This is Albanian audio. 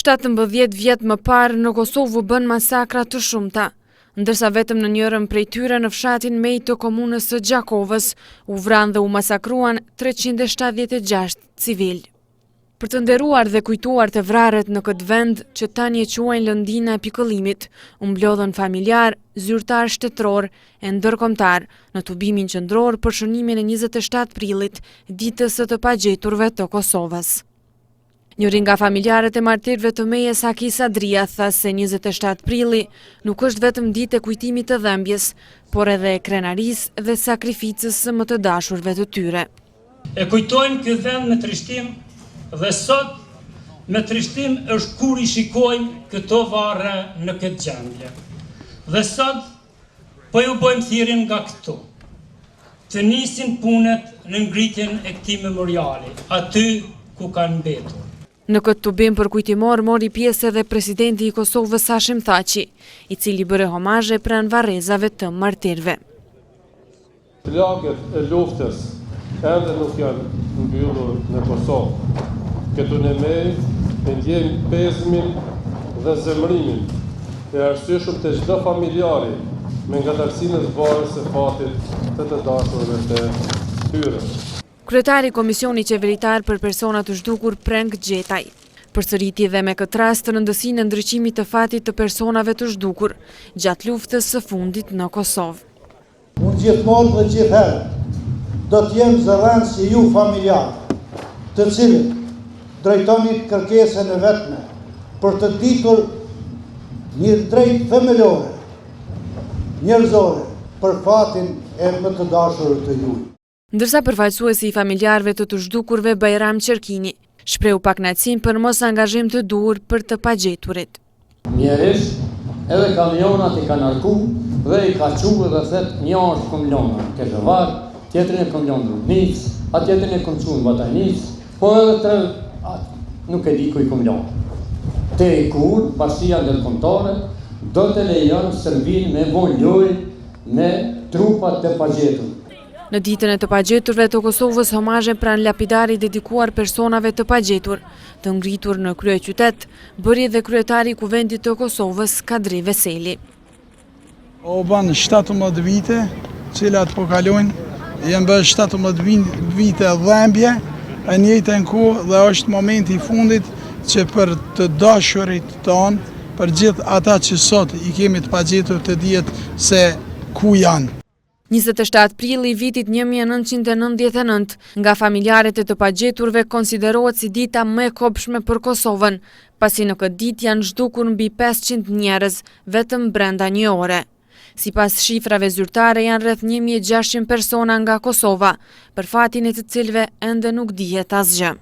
17 vjet më parë në Kosovë u bën masakra të shumta, ndërsa vetëm në njërin prej tyre në fshatin Mej të komunës së Gjakovës u vranë dhe u masakruan 376 civil. Për të nderuar dhe kujtuar të vrarët në këtë vend që tani e quajnë lëndina e pikëllimit, u mblodhen familjar, zyrtar shtetëror e ndërkombëtar në tubimin qendror për shënimin e 27 prillit, ditës së të pagjeturve të Kosovës. Njëri nga familjarët e martirëve të Mejës, Hakis Adria, tha se 27 prilli nuk është vetëm ditë e kujtimit të dhembjes, por edhe e krenarisë dhe sakrificës së më të dashurve të tyre. E kujtojmë ky vend me trishtim dhe sot me trishtim është kur i shikojmë këto varre në këtë gjendje. Dhe sot po ju bëjmë thirrjen nga këtu, të nisin punët në ngritjen e këtij memoriali, aty ku kanë mbetur. Në këtë tubim për kujtimor mori pjesë edhe presidenti i Kosovës Hashim Thaçi, i cili bëre homazhe pranë varrezave të martirëve. Lagët e luftës ende nuk janë mbyllur në Kosovë. Këtu në Mej e ndjejmë pezmin dhe zemrimin e arsyeshëm të çdo familjari me ngadalësinë e varës së fatit të dashurve të tyre. Kryetari i Komisionit Qeveritar për Persona të Zhdukur Prenk Gjetaj përsëriti dhe me këtë rast rëndësinë e ndryqimit të fatit të personave të zhdukur gjatë luftës së fundit në Kosovë. Unë gjithmonë dhe gjithherë do të jem zëdhënës si ju familjar, të cilët drejtoni kërkesën e vetme për të ditur një drejt themelore, njerëzore për fatin e më të dashur të ju. Ndërsa përfaqësuesi i familjarëve të zhdukurve Bajram Qerkini shprehu pakënaqësinë për mos angazhim të duhur për të pagjeturit. Mjerisht, edhe kamionat i kanë arku dhe i ka quë dhe thet një është kamionat në Kezevar, tjetrin e kamionat në Rudnic, a tjetrin e kamionat në Batajnic, po edhe tre, nuk e di ku i kamionat. Te i kur, Bashkia Ndërkombëtare, do të lejon Serbin me von lojë me trupat të pagjetur. Në ditën e të pagjeturve të Kosovës, homazhe pranë lapidarit dedikuar personave të pagjetur, të ngritur në kryeqytet, bëri dhe kryetari i Kuvendit të Kosovës, Kadri Veseli. O banë 17 vite, cilat po kalojnë, janë bërë 17 vite dhembje, e njëjtën kohë dhe është momenti i fundit që për të dashurit tonë, për gjithë ata që sot i kemi të pagjetur të dihet se ku janë. 27 prilli i vitit 1999 nga familjarët e të pagjeturve konsiderohet si dita më e kopshme për Kosovën, pasi në këtë ditë janë zhdukur mbi 500 njerëz vetëm brenda një ore. Sipas shifrave zyrtare janë rreth 1600 persona nga Kosova, për fatin e të cilëve ende nuk dihet asgjë.